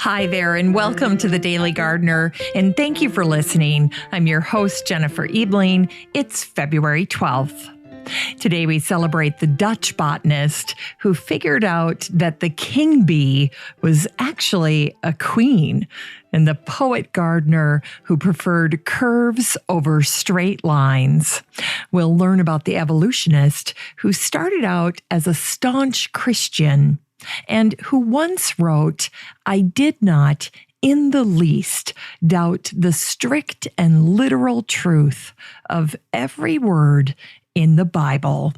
Hi there, and welcome to the Daily Gardener, and thank you for listening. I'm your host, Jennifer Ebling. It's February 12th. Today we celebrate the Dutch botanist who figured out that the king bee was actually a queen, and the poet gardener who preferred curves over straight lines. We'll learn about the evolutionist who started out as a staunch Christian and who once wrote, "I did not in the least doubt the strict and literal truth of every word in the Bible."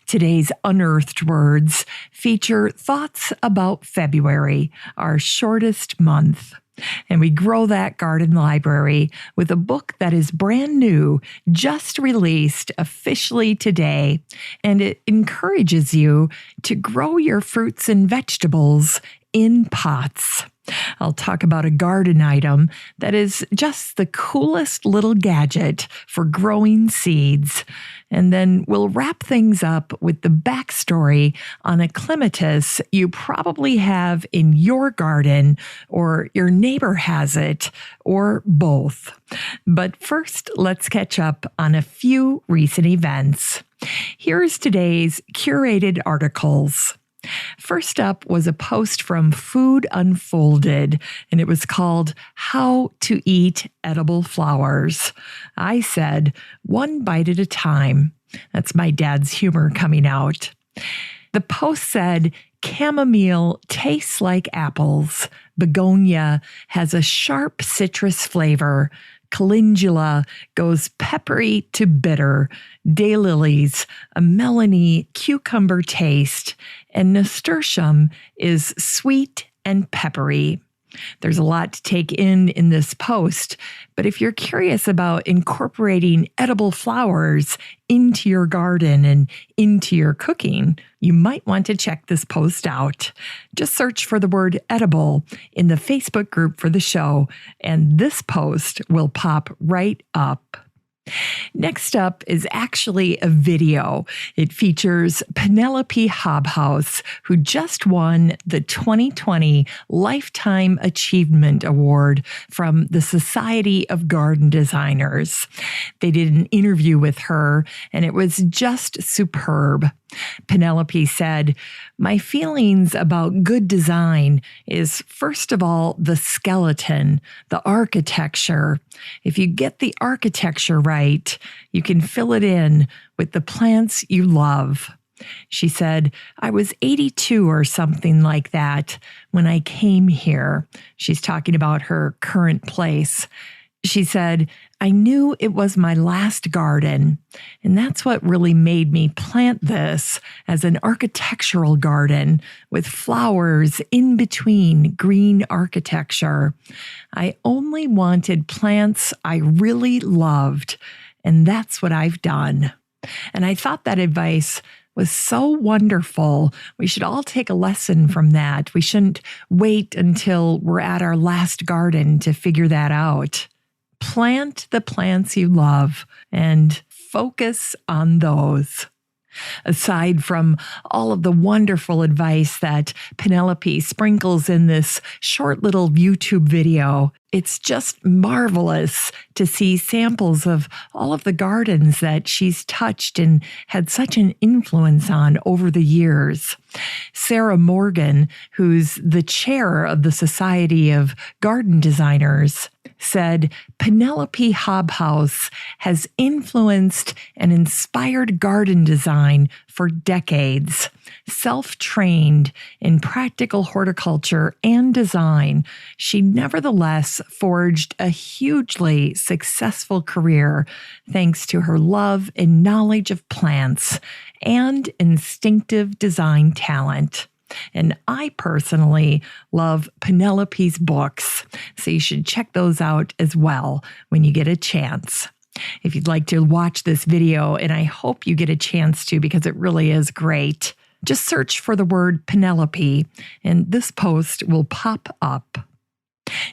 Today's unearthed words feature thoughts about February, our shortest month. And we grow that garden library with a book that is brand new, just released officially today. And it encourages you to grow your fruits and vegetables in pots. I'll talk about a garden item that is just the coolest little gadget for growing seeds. And then we'll wrap things up with the backstory on a clematis you probably have in your garden, or your neighbor has it, or both. But first, let's catch up on a few recent events. Here's today's curated articles. First up was a post from Food Unfolded, and it was called How to Eat Edible Flowers. I said, one bite at a time. That's my dad's humor coming out. The post said, chamomile tastes like apples. Begonia has a sharp citrus flavor. Calendula goes peppery to bitter. Daylilies, a melony cucumber taste. And nasturtium is sweet and peppery. There's a lot to take in this post, but if you're curious about incorporating edible flowers into your garden and into your cooking, you might want to check this post out. Just search for the word edible in the Facebook group for the show, and this post will pop right up. Next up is actually a video. It features Penelope Hobhouse, who just won the 2020 Lifetime Achievement Award from the Society of Garden Designers. They did an interview with her, and it was just superb. Penelope said, "My feelings about good design is, first of all, the skeleton, the architecture. If you get the architecture right, you can fill it in with the plants you love." She said, "I was 82 or something like that when I came here." She's talking about her current place. She said, "I knew it was my last garden, and that's what really made me plant this as an architectural garden with flowers in between green architecture. I only wanted plants I really loved, and that's what I've done." And I thought that advice was so wonderful. We should all take a lesson from that. We shouldn't wait until we're at our last garden to figure that out. Plant the plants you love and focus on those. Aside from all of the wonderful advice that Penelope sprinkles in this short little YouTube video, it's just marvelous to see samples of all of the gardens that she's touched and had such an influence on over the years. Sarah Morgan, who's the chair of the Society of Garden Designers, said, "Penelope Hobhouse has influenced and inspired garden design for decades. Self-trained in practical horticulture and design, she nevertheless forged a hugely successful career thanks to her love and knowledge of plants and instinctive design talent." And I personally love Penelope's books, so you should check those out as well when you get a chance. If you'd like to watch this video, and I hope you get a chance to because it really is great, just search for the word Penelope, and this post will pop up.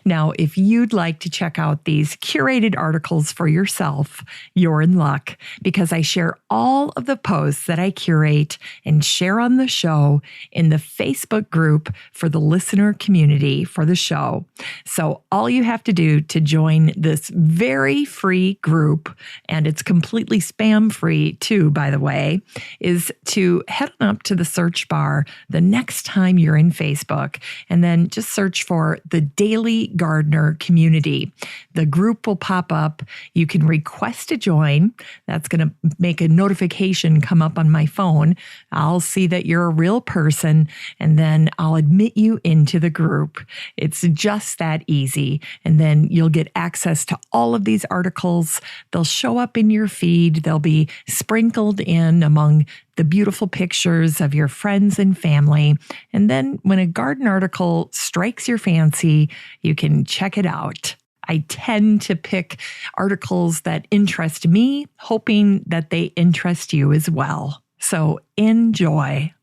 Now, if you'd like to check out these curated articles for yourself, you're in luck because I share all of the posts that I curate and share on the show in the Facebook group for the listener community for the show. So all you have to do to join this very free group, and it's completely spam free too, by the way, is to head on up to the search bar the next time you're in Facebook and then just search for the Daily Gardener Community. The group will pop up. You can request to join. That's going to make a notification come up on my phone. I'll see that you're a real person, and then I'll admit you into the group. It's just that easy. And then you'll get access to all of these articles. They'll show up in your feed. They'll be sprinkled in among the beautiful pictures of your friends and family. And then when a garden article strikes your fancy, you can check it out. I tend to pick articles that interest me, hoping that they interest you as well. So enjoy.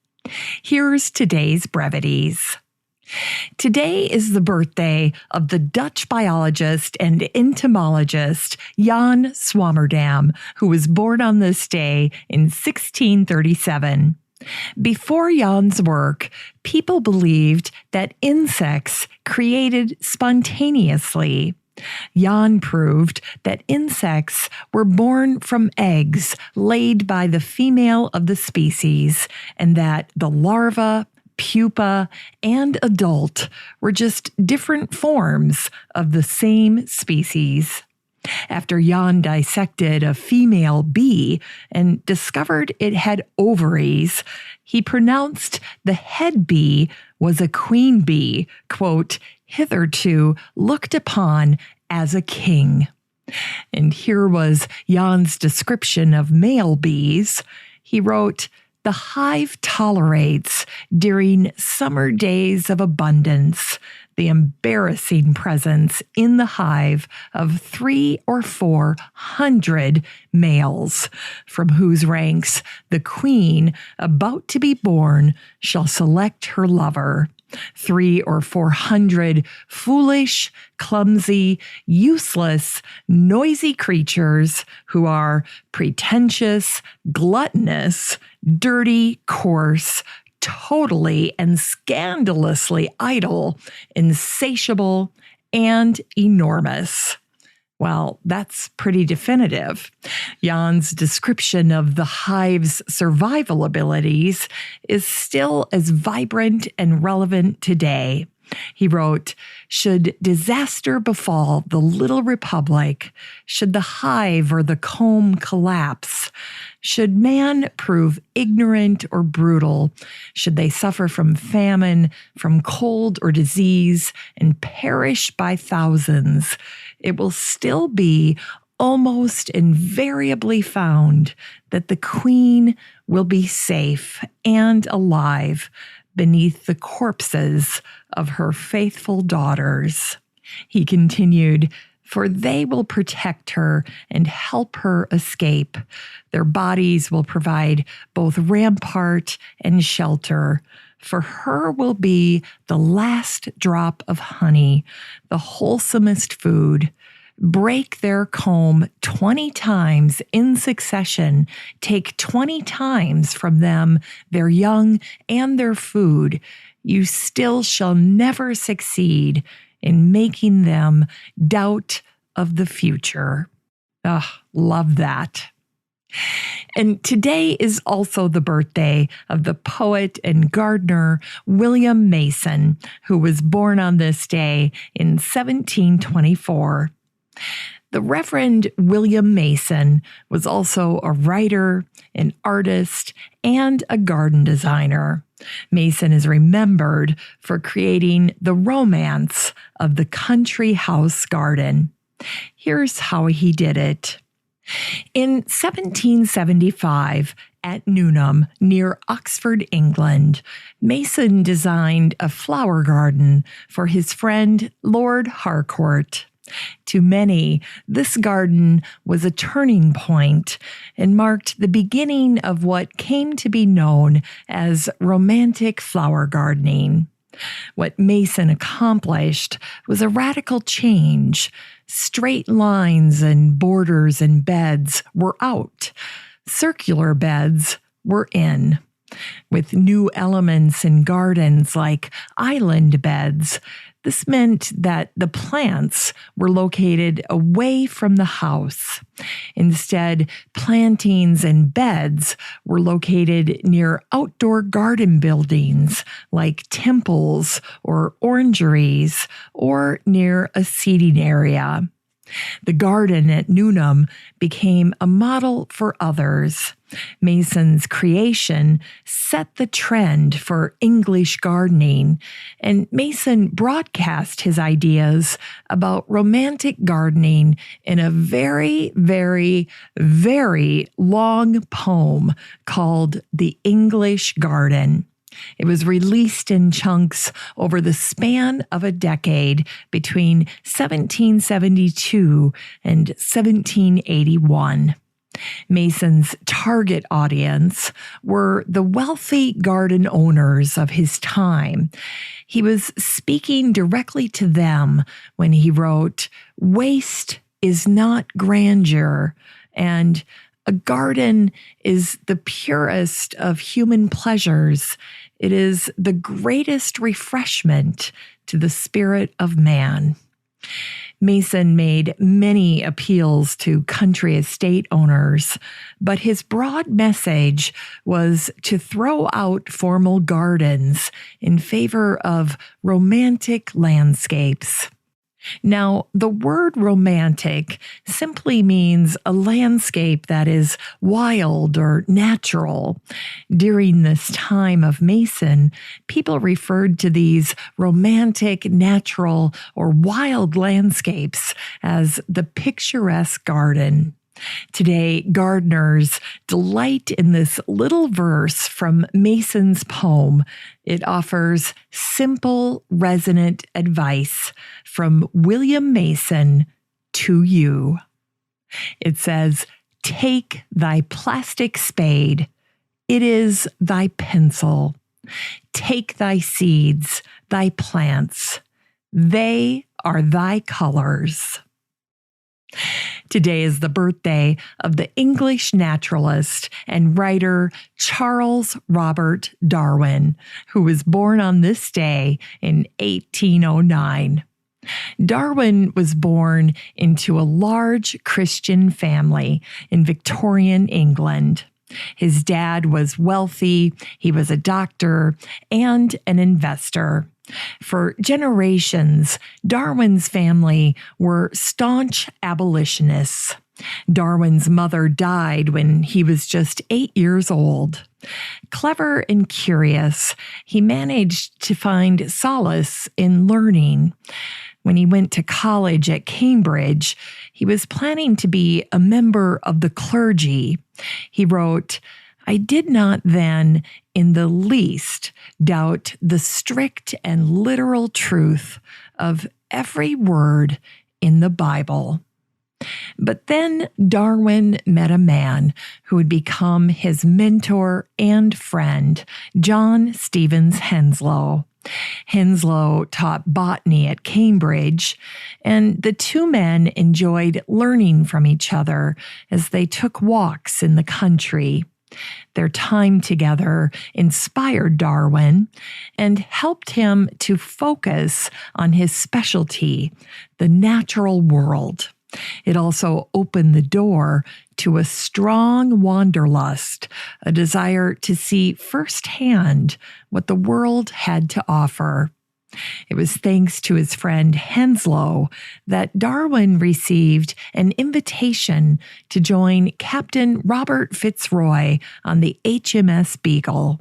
Here's today's brevities. Today is the birthday of the Dutch biologist and entomologist Jan Swammerdam, who was born on this day in 1637. Before Jan's work, people believed that insects created spontaneously. Jan proved that insects were born from eggs laid by the female of the species, and that the larva, pupa, and adult were just different forms of the same species. After Jan dissected a female bee and discovered it had ovaries, he pronounced the head bee was a queen bee, quote, hitherto looked upon as a king. And here was Jan's description of male bees. He wrote, "The hive tolerates, during summer days of abundance, the embarrassing presence in the hive of 300 or 400 males, from whose ranks the queen about to be born shall select her lover. 300 or 400 foolish, clumsy, useless, noisy creatures who are pretentious, gluttonous, dirty, coarse, totally and scandalously idle, insatiable, and enormous." Well, that's pretty definitive. Jan's description of the hive's survival abilities is still as vibrant and relevant today. He wrote, "Should disaster befall the little republic, should the hive or the comb collapse, should man prove ignorant or brutal, should they suffer from famine, from cold or disease, and perish by thousands, it will still be almost invariably found that the queen will be safe and alive beneath the corpses of her faithful daughters." He continued, "For they will protect her and help her escape. Their bodies will provide both rampart and shelter. For her will be the last drop of honey, the wholesomest food. Break their comb 20 times in succession. Take 20 times from them their young and their food. You still shall never succeed in making them doubt of the future." Love that. And today is also the birthday of the poet and gardener William Mason, who was born on this day in 1724. The Reverend William Mason was also a writer, an artist, and a garden designer. Mason is remembered for creating the romance of the country house garden. Here's how he did it. In 1775, at Newnham, near Oxford, England, Mason designed a flower garden for his friend Lord Harcourt. To many, this garden was a turning point and marked the beginning of what came to be known as romantic flower gardening. What Mason accomplished was a radical change. Straight lines and borders and beds were out. Circular beds were in. With new elements in gardens like island beds, this meant that the plants were located away from the house. Instead, plantings and beds were located near outdoor garden buildings like temples or orangeries, or near a seating area. The garden at Newnham became a model for others. Mason's creation set the trend for English gardening, and Mason broadcast his ideas about romantic gardening in a very, very, very long poem called The English Garden. It was released in chunks over the span of a decade between 1772 and 1781. Mason's target audience were the wealthy garden owners of his time. He was speaking directly to them when he wrote, "Waste is not grandeur," and "A garden is the purest of human pleasures. It is the greatest refreshment to the spirit of man." Mason made many appeals to country estate owners, but his broad message was to throw out formal gardens in favor of romantic landscapes. Now, the word romantic simply means a landscape that is wild or natural. During this time of Mason, people referred to these romantic, natural, or wild landscapes as the picturesque garden. Today, gardeners delight in this little verse from Mason's poem. It offers simple, resonant advice from William Mason to you. It says, "Take thy plastic spade. It is thy pencil. Take thy seeds, thy plants. They are thy colors." Today is the birthday of the English naturalist and writer Charles Robert Darwin, who was born on this day in 1809. Darwin was born into a large Christian family in Victorian England. His dad was wealthy, he was a doctor, and an investor. For generations, Darwin's family were staunch abolitionists. Darwin's mother died when he was just 8 years old. Clever and curious, he managed to find solace in learning. When he went to college at Cambridge, he was planning to be a member of the clergy. He wrote, "I did not then in the least doubt the strict and literal truth of every word in the Bible." But then Darwin met a man who would become his mentor and friend, John Stevens Henslow. Henslow taught botany at Cambridge, and the two men enjoyed learning from each other as they took walks in the country. Their time together inspired Darwin and helped him to focus on his specialty, the natural world. It also opened the door to a strong wanderlust, a desire to see firsthand what the world had to offer. It was thanks to his friend Henslow that Darwin received an invitation to join Captain Robert Fitzroy on the HMS Beagle.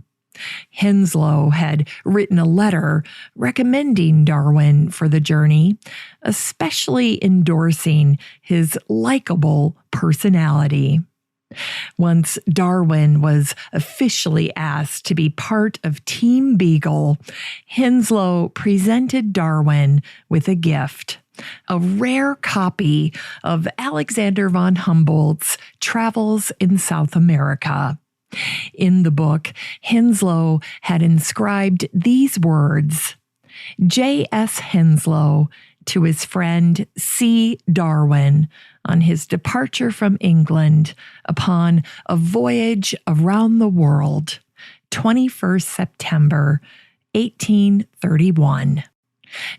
Henslow had written a letter recommending Darwin for the journey, especially endorsing his likable personality. Once Darwin was officially asked to be part of Team Beagle, Henslow presented Darwin with a gift, a rare copy of Alexander von Humboldt's Travels in South America. In the book, Henslow had inscribed these words, J.S. Henslow to his friend C. Darwin on his departure from England upon a voyage around the world, 21st September, 1831.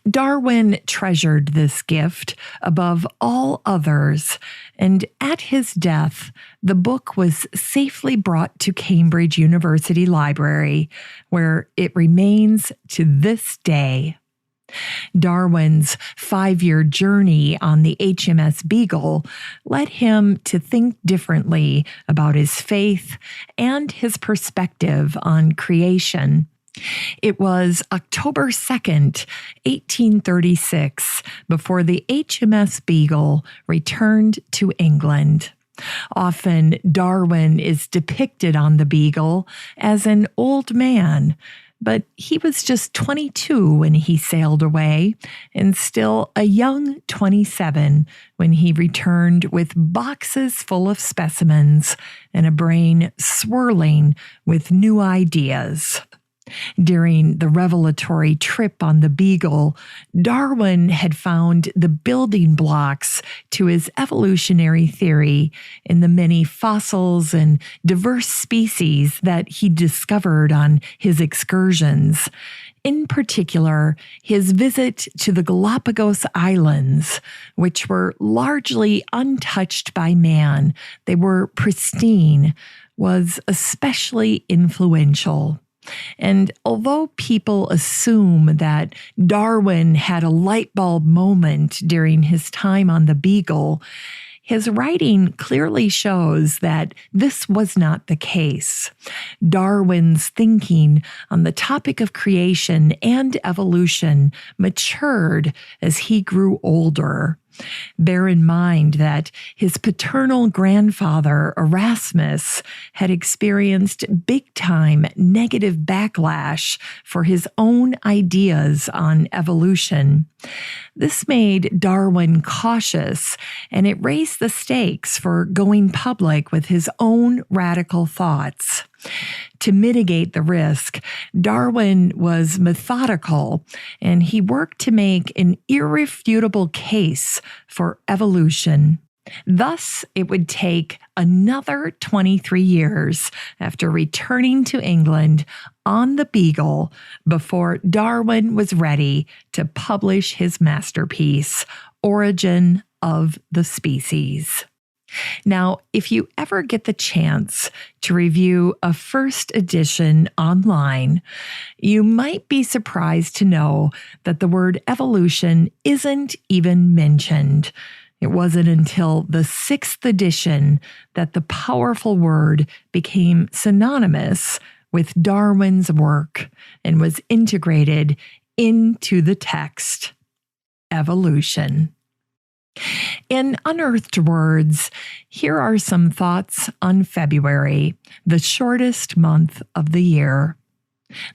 Darwin treasured this gift above all others, and at his death, the book was safely brought to Cambridge University Library, where it remains to this day. Darwin's 5-year journey on the HMS Beagle led him to think differently about his faith and his perspective on creation. It was October 2nd, 1836, before the HMS Beagle returned to England. Often, Darwin is depicted on the Beagle as an old man, but he was just 22 when he sailed away, and still a young 27 when he returned with boxes full of specimens and a brain swirling with new ideas. During the revelatory trip on the Beagle, Darwin had found the building blocks to his evolutionary theory in the many fossils and diverse species that he discovered on his excursions. In particular, his visit to the Galapagos Islands, which were largely untouched by man, they were pristine, was especially influential. And although people assume that Darwin had a light bulb moment during his time on the Beagle, his writing clearly shows that this was not the case. Darwin's thinking on the topic of creation and evolution matured as he grew older. Bear in mind that his paternal grandfather, Erasmus, had experienced big-time negative backlash for his own ideas on evolution. This made Darwin cautious, and it raised the stakes for going public with his own radical thoughts. To mitigate the risk, Darwin was methodical, and he worked to make an irrefutable case for evolution. Thus, it would take another 23 years after returning to England on the Beagle before Darwin was ready to publish his masterpiece, Origin of the Species. Now, if you ever get the chance to review a first edition online, you might be surprised to know that the word evolution isn't even mentioned. It wasn't until the 6th edition that the powerful word became synonymous with Darwin's work and was integrated into the text. Evolution. In Unearthed Words, here are some thoughts on February, the shortest month of the year.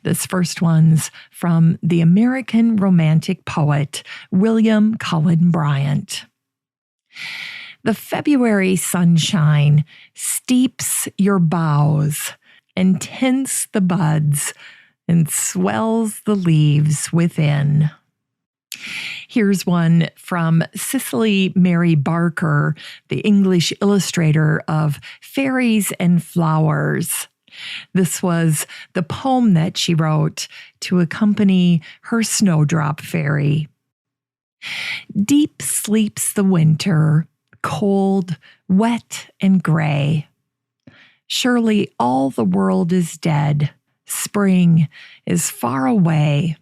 This first one's from the American Romantic poet William Cullen Bryant. The February sunshine steeps your boughs and tints the buds and swells the leaves within. Here's one from Cicely Mary Barker, the English illustrator of Fairies and Flowers. This was the poem that she wrote to accompany her snowdrop fairy. Deep sleeps the winter, cold, wet, and gray. Surely all the world is dead. Spring is far away.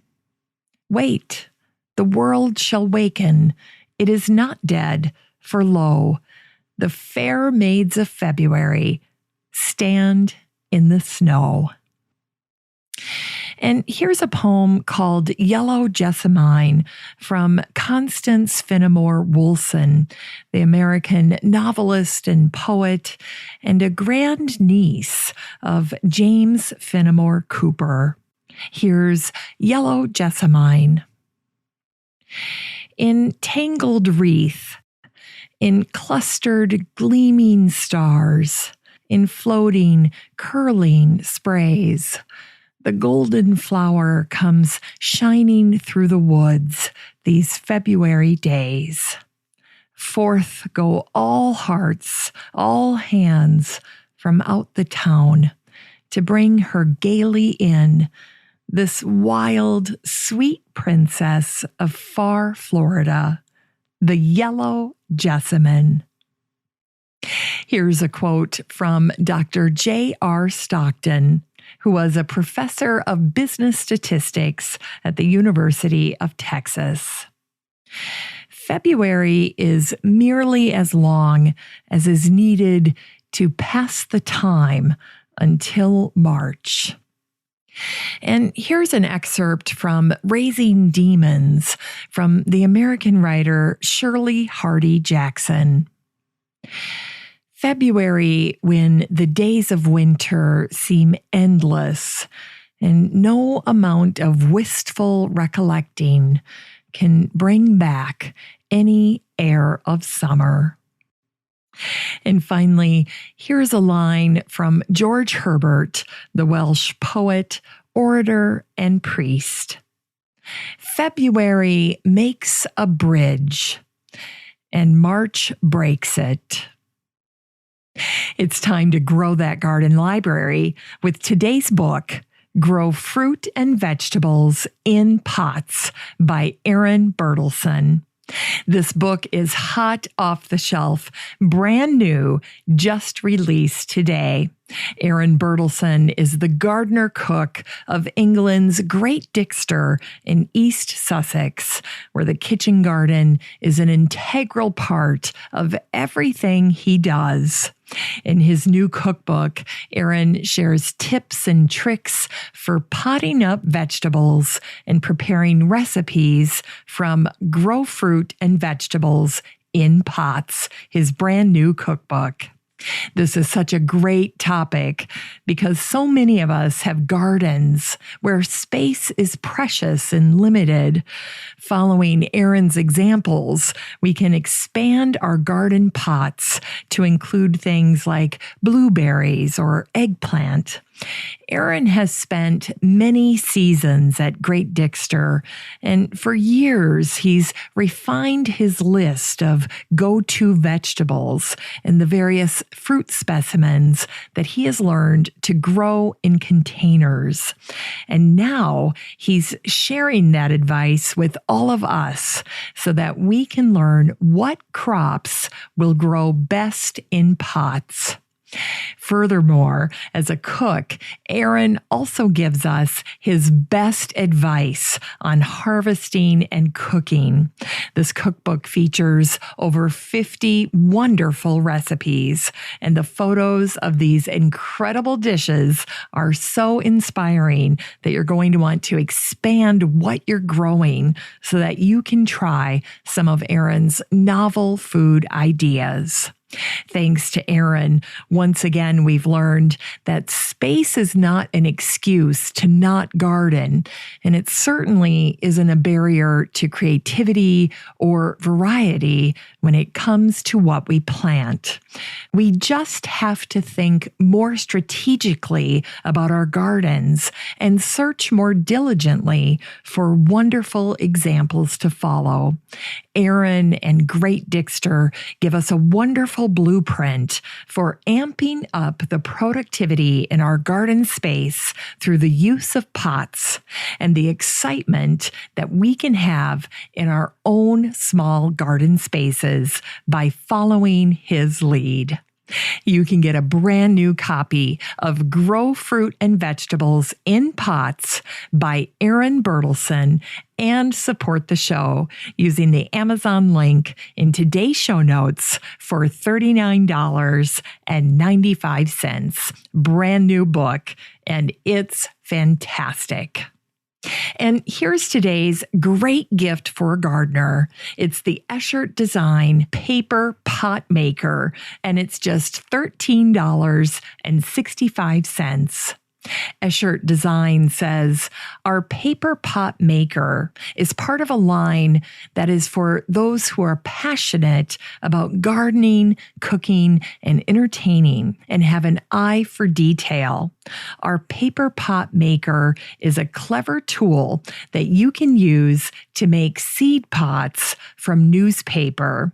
Wait. The world shall waken. It is not dead, for lo, the fair maids of February stand in the snow. And here's a poem called Yellow Jessamine from Constance Fenimore Woolson, the American novelist and poet, and a grandniece of James Fenimore Cooper. Here's Yellow Jessamine. In tangled wreath, in clustered gleaming stars, in floating, curling sprays, The golden flower comes shining through the woods these February days. Forth go all hearts, all hands from out the town to bring her gaily in, this wild, sweet princess of far Florida, the yellow jessamine. Here's a quote from Dr. J.R. Stockton, who was a professor of business statistics at the University of Texas. February is merely as long as is needed to pass the time until March. And here's an excerpt from Raising Demons from the American writer Shirley Hardy Jackson. February, when the days of winter seem endless and no amount of wistful recollecting can bring back any air of summer. And finally, here's a line from George Herbert, the Welsh poet, orator, and priest. February makes a bridge, and March breaks it. It's time to grow that garden library with today's book, Grow Fruit and Vegetables in Pots by Erin Bertelson. This book is hot off the shelf, brand new, just released today. Erin Bertelson is the gardener cook of England's Great Dixter in East Sussex, where the kitchen garden is an integral part of everything he does. In his new cookbook, Erin shares tips and tricks for potting up vegetables and preparing recipes from Grow Fruit and Vegetables in Pots, his brand new cookbook. This is such a great topic because so many of us have gardens where space is precious and limited. Following Erin's examples, we can expand our garden pots to include things like blueberries or eggplant. Erin has spent many seasons at Great Dixter, and for years he's refined his list of go-to vegetables and the various fruit specimens that he has learned to grow in containers. And now he's sharing that advice with all of us so that we can learn what crops will grow best in pots. Furthermore, as a cook, Erin also gives us his best advice on harvesting and cooking. This cookbook features over 50 wonderful recipes, and the photos of these incredible dishes are so inspiring that you're going to want to expand what you're growing so that you can try some of Erin's novel food ideas. Thanks to Erin, once again, we've learned that space is not an excuse to not garden, and it certainly isn't a barrier to creativity or variety when it comes to what we plant. We just have to think more strategically about our gardens and search more diligently for wonderful examples to follow. Erin and Great Dixter give us a wonderful blueprint for amping up the productivity in our garden space through the use of pots and the excitement that we can have in our own small garden spaces by following his lead. You can get a brand new copy of Grow Fruit and Vegetables in Pots by Erin Bertelson and support the show using the Amazon link in today's show notes for $39.95. Brand new book, and it's fantastic. And here's today's great gift for a gardener. It's the Eschert Design Paper Pot Maker, and it's just $13.65. Escher Design says, our paper pot maker is part of a line that is for those who are passionate about gardening, cooking, and entertaining and have an eye for detail. Our paper pot maker is a clever tool that you can use to make seed pots from newspaper.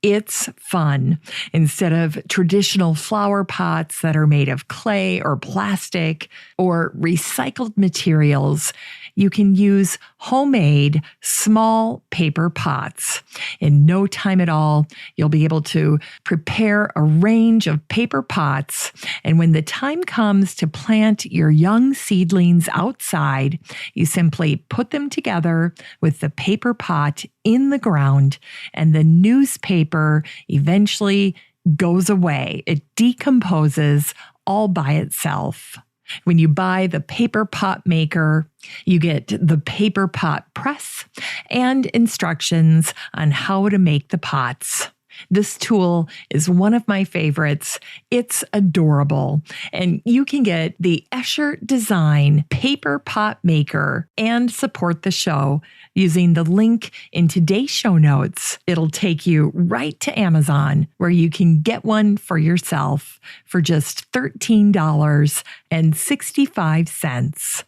It's fun. Instead of traditional flower pots that are made of clay or plastic or recycled materials, you can use homemade small paper pots. In no time at all, you'll be able to prepare a range of paper pots. And when the time comes to plant your young seedlings outside, you simply put them together with the paper pot in the ground, and the newspaper eventually goes away. It decomposes all by itself. When you buy the paper pot maker, you get the paper pot press and instructions on how to make the pots. This tool is one of my favorites. It's adorable. And you can get the Escher Design Paper Pot Maker and support the show using the link in today's show notes. It'll take you right to Amazon, where you can get one for yourself for just $13.65.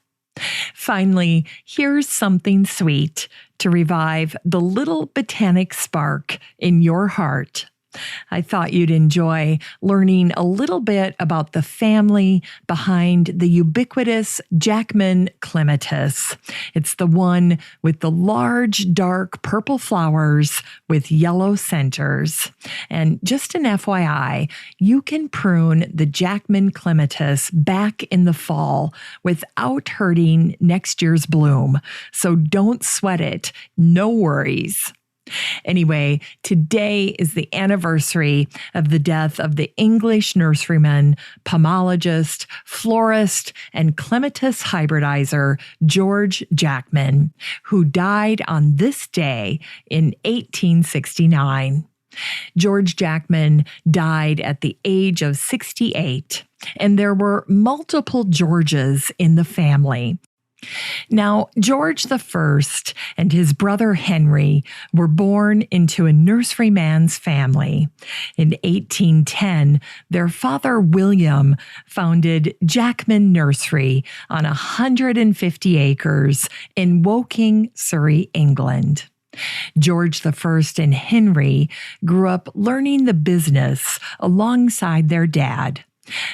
Finally, here's something sweet to revive the little botanic spark in your heart. I thought you'd enjoy learning a little bit about the family behind the ubiquitous Jackman clematis. It's the one with the large, dark purple flowers with yellow centers. And just an FYI, you can prune the Jackman clematis back in the fall without hurting next year's bloom. So don't sweat it. No worries. Anyway, today is the anniversary of the death of the English nurseryman, pomologist, florist, and clematis hybridizer George Jackman, who died on this day in 1869. George Jackman died at the age of 68, and there were multiple Georges in the family. Now, George I and his brother Henry were born into a nurseryman's family. In 1810, their father William founded Jackman Nursery on 150 acres in Woking, Surrey, England. George I and Henry grew up learning the business alongside their dad.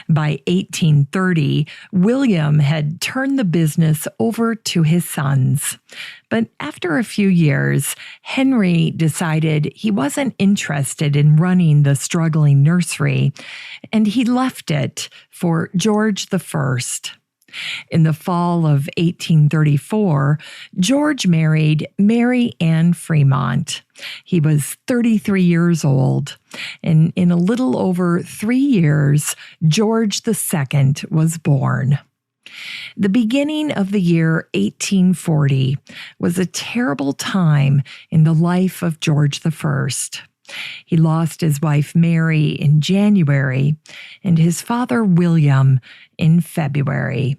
By 1830, William had turned the business over to his sons. But after a few years, Henry decided he wasn't interested in running the struggling nursery, and he left it for George I. In the fall of 1834, George married Mary Ann Fremont. He was 33 years old, and in a little over 3 years, George II was born. The beginning of the year 1840 was a terrible time in the life of George I. He lost his wife Mary in January and his father William in February.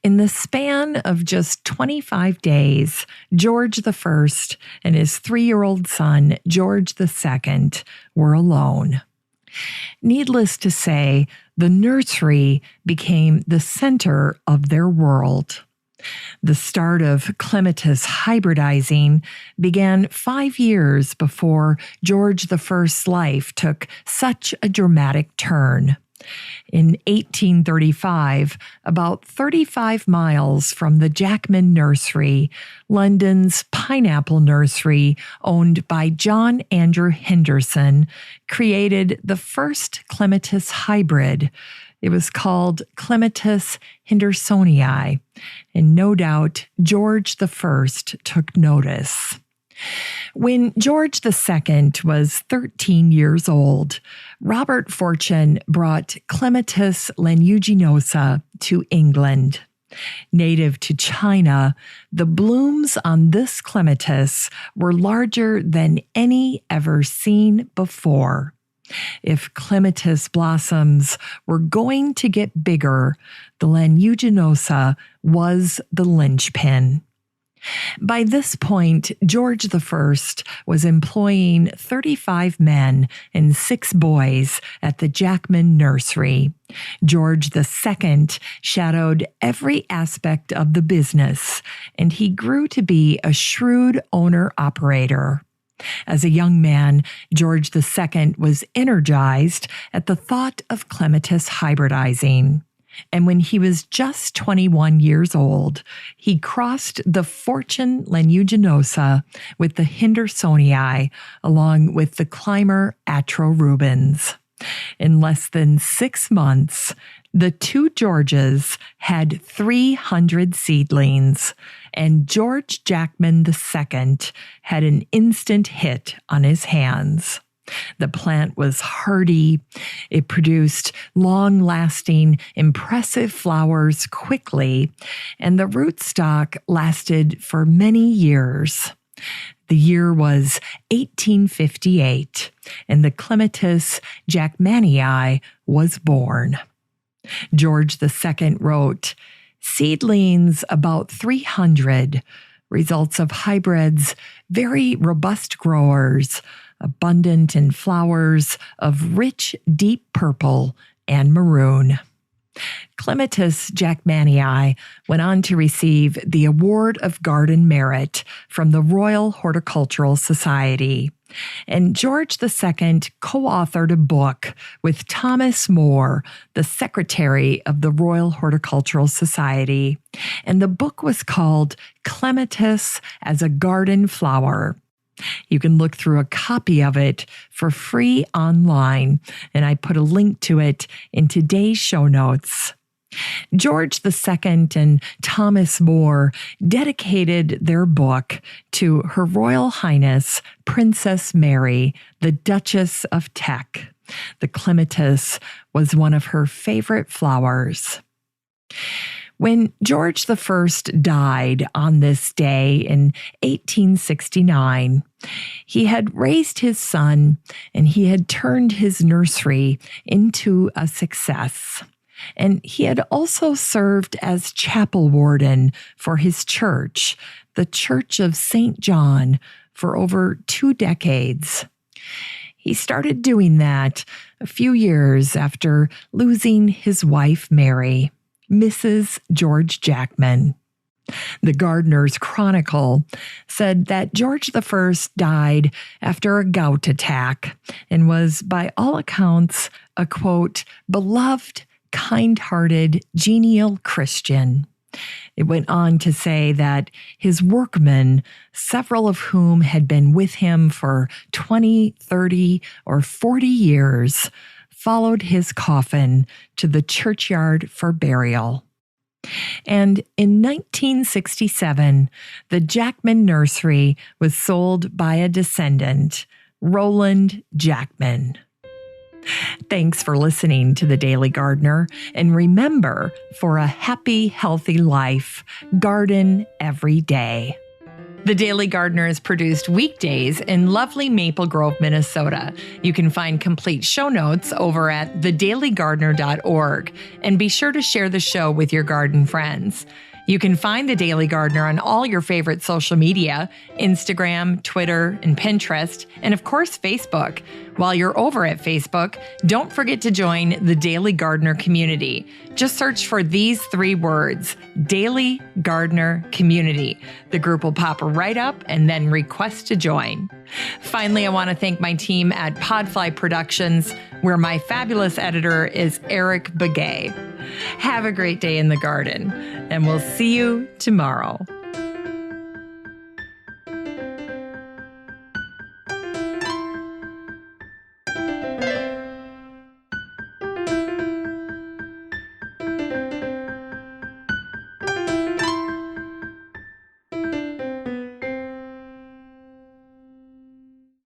In the span of just 25 days, George I and his 3-year-old son, George II, were alone. Needless to say, the nursery became the center of their world. The start of clematis hybridizing began 5 years before George I's life took such a dramatic turn. In 1835, about 35 miles from the Jackman Nursery, London's pineapple nursery, owned by John Andrew Henderson, created the first clematis hybrid. It was called Clematis hendersonii, and no doubt George I took notice. When George II was 13 years old, Robert Fortune brought Clematis lanuginosa to England. Native to China, the blooms on this clematis were larger than any ever seen before. If clematis blossoms were going to get bigger, the lanuginosa was the linchpin. By this point, George I was employing 35 men and 6 boys at the Jackman nursery. George II shadowed every aspect of the business, and he grew to be a shrewd owner-operator. As a young man, George II was energized at the thought of clematis hybridizing. And when he was just 21 years old, he crossed the Fortune lanuginosa with the Hendersonii, along with the climber atrorubens. In less than 6 months, the 2 Georges had 300 seedlings, and George Jackman II had an instant hit on his hands. The plant was hardy. It produced long-lasting, impressive flowers quickly, and the rootstock lasted for many years. The year was 1858, and the Clematis jackmanii was born. George II wrote, "Seedlings about 300, results of hybrids, very robust growers, abundant in flowers of rich, deep purple and maroon." Clematis jackmanii went on to receive the Award of Garden Merit from the Royal Horticultural Society. And George II co-authored a book with Thomas More, the secretary of the Royal Horticultural Society. And the book was called Clematis as a Garden Flower. You can look through a copy of it for free online, and I put a link to it in today's show notes. George II and Thomas More dedicated their book to Her Royal Highness Princess Mary, the Duchess of Teck. The clematis was one of her favorite flowers. When George I died on this day in 1869, he had raised his son and he had turned his nursery into a success. And he had also served as chapel warden for his church, the Church of St. John, for over 2 decades. He started doing that a few years after losing his wife, Mary, Mrs. George Jackman. The Gardener's Chronicle said that George I died after a gout attack and was, by all accounts, a, quote, beloved, kind-hearted, genial Christian. It went on to say that his workmen, several of whom had been with him for 20, 30, or 40 years, followed his coffin to the churchyard for burial. And in 1967, the Jackman Nursery was sold by a descendant, Roland Jackman. Thanks for listening to The Daily Gardener, and remember, for a happy, healthy life, garden every day. The Daily Gardener is produced weekdays in lovely Maple Grove, Minnesota. You can find complete show notes over at thedailygardener.org, and be sure to share the show with your garden friends. You can find The Daily Gardener on all your favorite social media, Instagram, Twitter, and Pinterest, and of course, Facebook. While you're over at Facebook, don't forget to join the Daily Gardener community. Just search for these 3 words, Daily Gardener Community. The group will pop right up and then request to join. Finally, I want to thank my team at Podfly Productions, where my fabulous editor is Eric Begay. Have a great day in the garden, and we'll see you tomorrow.